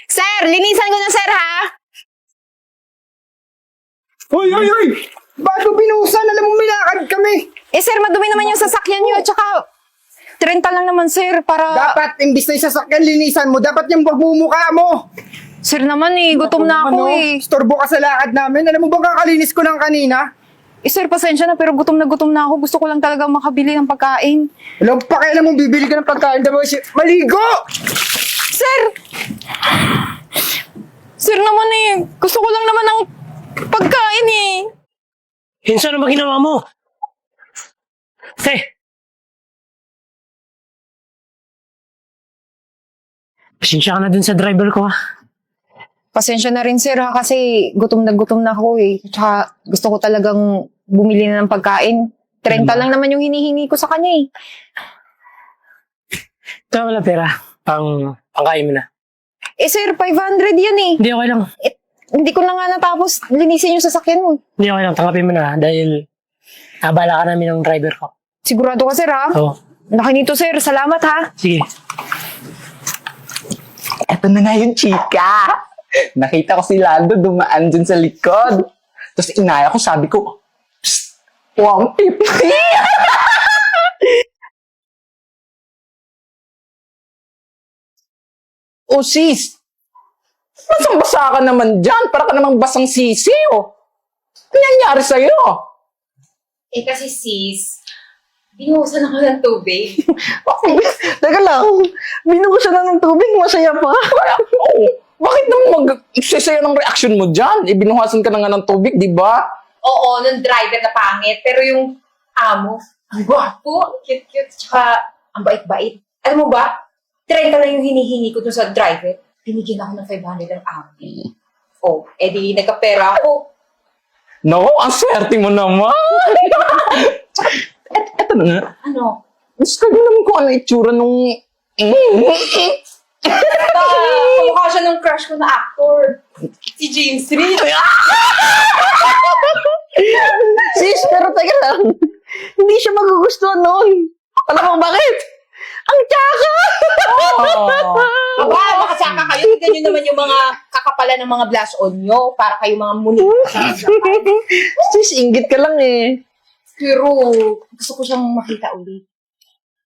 Sir, linisan ko na, sir, ha? Hoy! Ba't mo binuhusan? Alam mo, milakad kami. Eh, sir, madumi naman yung sasakyan nyo. Tsaka, 30 lang naman, sir, para... Dapat, imbis na yung sasakyan, linisan mo. Dapat yung pagmumukha mo. Sir naman eh, gutom na ako eh. Storbo ka sa lakad namin. Alam mo bang kakalinis ko ng kanina? Eh, sir, pasensya na, pero gutom na ako. Gusto ko lang talaga makabili ng pagkain. Alam pa kailan mo bibili ka ng pagkain. Maligo! Sir! Sir naman eh, gusto ko lang naman ng pagkain eh. Hinso, ano ba ginawa mo? Te! Pasensya ka na dun sa driver ko, ha? Pasensya na rin, sir, ha, kasi gutom na ako eh. Tsaka gusto ko talagang bumili na ng pagkain. 30 lang naman yung hinihingi ko sa kanya eh. Ito wala pera. Pangkain mo na. Eh, sir, 500 yan eh. Hindi, okay lang. Hindi ko na nga natapos linisin yung sasakyan mo. Hindi, okay lang. Tanggapin mo na dahil nabala ka namin ng driver ko. Sigurado ka, sir, ha? Oo. Laki nito, sir. Salamat, ha? Sige. Eto na nga yung chika. Nakita ko si Lando dumaan dun sa likod. Tapos inaya ko, sabi ko, "Psst, 150!" Oh sis, basang-basa ka naman dyan. Para ka namang basang sisi, oh. Ano nangyari sa'yo? Eh kasi sis, binuhusan ako ng tubig. Teka lang, binuhusan na ng tubig, masaya pa. Oh, bakit naman mag-sasaya ng reaction mo dyan? Ibinuhasan ka na nga ng tubig, di ba? Oo, nung driver na pangit. Pero yung amo, ang gwapo, ang cute-cute, tsaka ang bait-bait. Alam mo ba, 30 lang yung hinihingi ko dun sa driver. Binigyan ako ng 500 ng amo. Oh, edi nagkapera ako. No, ang swerte mo naman. Eto na nga. Ano? Gusto mo naman kung ano itsura nung... Kumukha siya ng crush ko na actor. Si James Reid. Sis, pero teka lang. Hindi siya magugustuhan nun. Alam mo bakit? Ang tsaka! Aba, makasama kayo. Tignan nyo naman yung mga kakapalan ng mga blush on nyo para kayo mga munik. Sis, inggit ka lang eh. Pero gusto ko siyang makita ulit.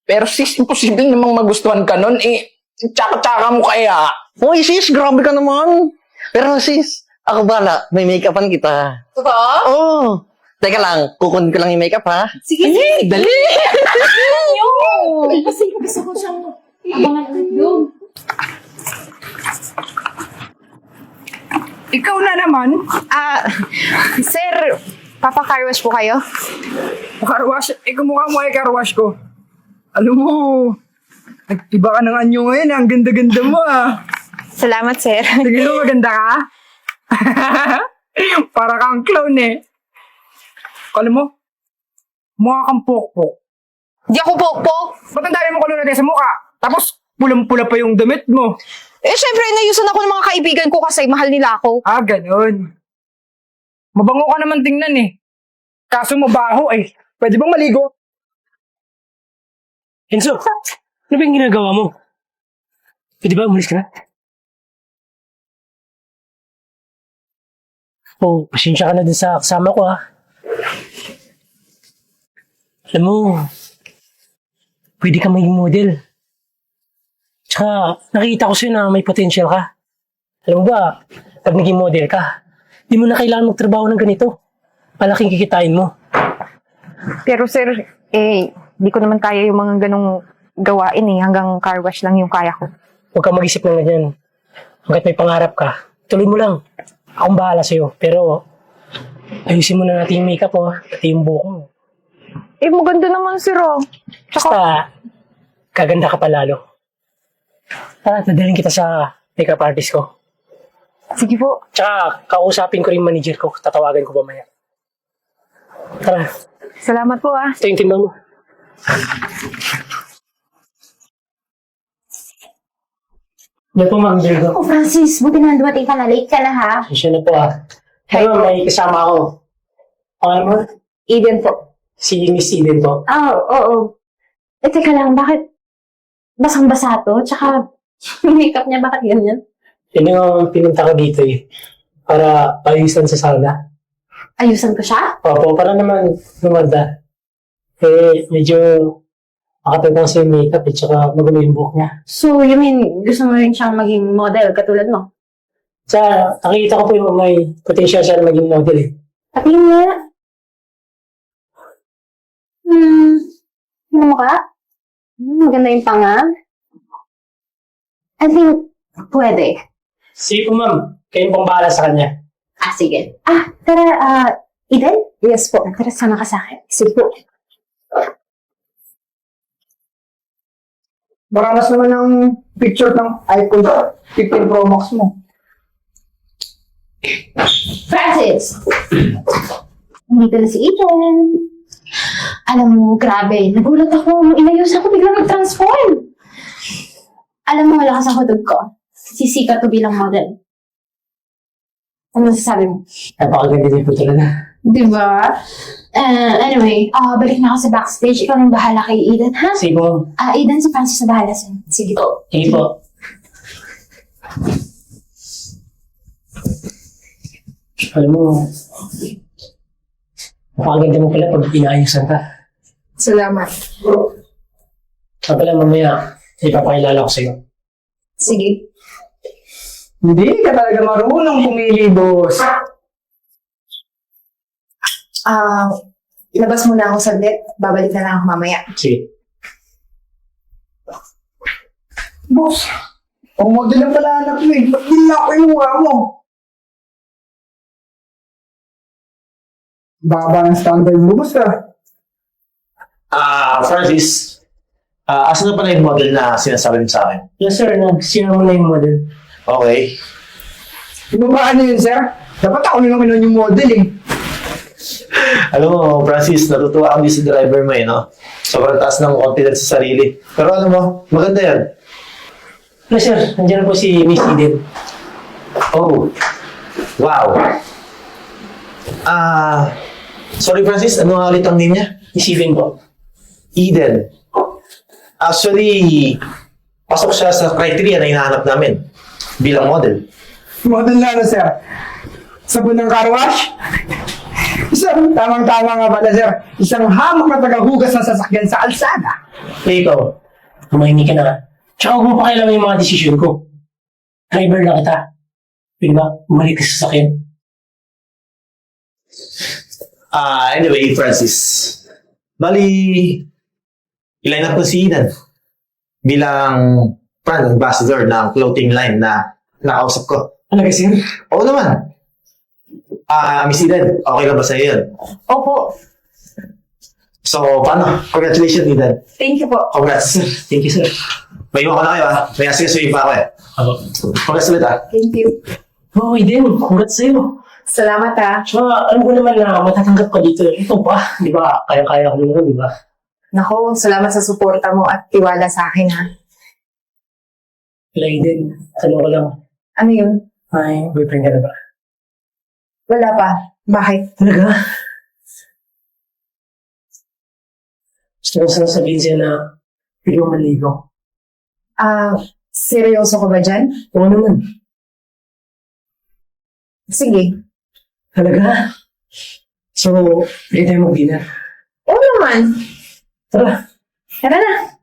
Pero sis, imposible namang magustuhan ka nun eh. Tsaka-tsaka mo kaya. Hoy sis, grabe ka naman. Pero sis, ako bala, may make-upan kita. Totoo? Oh, teka lang, kukunin ko lang yung makeup ha. Sige, sige. Dali! Kasi gusto ko siyang abangan ulit doon. Ikaw na naman. Sir, papa-car wash po kayo? Karwash. Kumukha mo ay karwash ko. Alam mo, nag-iba ka ng anyo ngayon. Ang ganda-ganda mo ah. Salamat, sir. Sige mo, maganda ka? Para kang clown eh. Alam mo, mukha kang pokpok. Di ako pokpok. Ba't ang dami mo kulungan sa mukha? Tapos, pulang-pula pa yung damit mo. Eh, syempre, nayusan ako ng mga kaibigan ko kasi mahal nila ako. Ah, ganun. Mabango ka naman tingnan eh. Kaso mabaho eh. Pwede bang maligo? Hinso, ano ba yung ginagawa mo? Pwede ba umalis ka na? Oh, pasensya ka na din sa kasama ko, ha? Alam mo, pwede ka maging model. Tsaka, nakita ko sa'yo na may potential ka. Alam mo ba, pag naging model ka, di mo na kailangan magtrabaho ng ganito. Malaking kikitain mo. Pero sir, di ko naman kaya yung mga ganong gawain eh. Hanggang car wash lang yung kaya ko. Huwag kang mag-isip ng ganyan. Hanggat may pangarap ka, tuloy mo lang. Akong bahala sa'yo. Pero, ayusin mo na natin yung makeup mo, pati yung buhok mo. Eh, maganda naman, sir, oh. Basta, kaganda ka pa lalo. Tara, nadalhin kita sa makeup artist ko. Sige po. Tsaka, kausapin ko rin yung manager ko. Tatawagan ko mamaya. Tara, Salamat po, ah. ito yung timbang mo. Yan po, Ma'am Virgo. Oh, Francis, buti na dumating ka na. Late ka na, ha? Pasensya na po, Pero may kasama ako. Ano mo? Eden po. Si Miss Eden po. Oo. Teka lang, bakit basang-basa to? Tsaka, yung makeup niya, bakit ganyan? Yun yung pinunta ko dito eh. Para ayusan sa sala. Ayusan ko siya? Opo, para naman lumanda. Eh, medyo makatagang sa yung makeup at saka magulo yung buhok niya. So, you mean, gusto mo rin siyang maging model katulad mo? Sa nakikita ko po yung may potential siya na maging model eh. Patingin nga. Ano mo ka? Maganda yung panga. I think, pwede. Sige po ma'am, kayo pong bahala sa kanya. Sige. Tara, Eden? Yes po. Tara, sama ka sa akin. Sige po. Maranas naman ng picture ng iPhone 15 Pro Max mo. Francis! Nandito na si Eden. Alam mo, grabe. Nagulat ako. Nung inayos ako, biglang nag-transform. Alam mo, lakas ang hudog ko. Sisika to bilang model. Ano masasabi mo? Napakaganda niyo po talaga. Diba? Anyway, balik na ako sa backstage. Ikaw nang bahala kay Eden, ha? Sige po. Eden, si Francis na bahala sa'yo. Sige po. Sige po. Alam mo, napakaganda mo pala pag inaayusan ka. Salamat. Kaya pala mamaya, ipapakilala ko sa'yo. Sige. Hindi ka talaga marunong pumili, boss. Labas muna ako saglit. Babalik na lang ako mamaya. Sige. Boss, ang model na pala anak mo eh. Ba't di na ako inuha mo? Baba ng standard mo, boss ah. Francis, asan na pala yung model na sinasabi mo sa akin? Yes sir, nag-share mo na yung model. Okay. Ibabaan niyo yun, sir? Dapat ako na naman yung model eh. Alam mo, Francis, natutuwa ako din sa driver mo eh, no? Sobrang taas ng confidence sa sarili. Pero alam mo, maganda yan. Yes sir, nandiyan na po si Miss Eden. Oh, wow. Sorry Francis, ano nga ulit ang name niya? Miss Eden po. Eden. Actually, pasok siya sa criteria na hinahanap namin bilang model. Model na ano, sir? Sabon ng car wash? Isang tamang-tama nga pala, sir. Isang hamak na tagahugas ng sasakyan sa alsada. Eh ikaw, kumahingi ka na nga. Tsaka huwag mo pakialaman yung mga desisyon ko. Driver na kita. Pwede ba, umalik ka sa sasakyan? Anyway, Francis. Bali, iline up ko si Eden bilang brand ambassador ng clothing line na nakausap ko. Talaga sir? Oo naman. Miss Eden, okay lang ba sa'yo yun? Opo. So, paano? Congratulations, Eden. Thank you po. Congrats. Thank you sir. May iwan ko na kayo, ha? May asikasuhin pa ako, eh. Ako. Congrats ulit, ha? Thank you. Oo, Eden, congrats sa'yo. Salamat ha. Tsaka, alam ko naman na matatanggap ka dito. Ito ba? Di ba? Kaya-kaya ko naman, di ba? Nako, salamat sa suporta mo at tiwala sa akin ha. Wala, Eden. Tanong ko lang. Ano yun? Ay, boyfriend ka na ba? Wala pa. Bakit? Talaga? Gusto ko sana sabihin sa'yo na pwede mo maligo. Seryoso ka ba dyan? Oo naman. Sige. Talaga? So, pwede tayo mag-dinner. Oo naman. Tara. Tara na.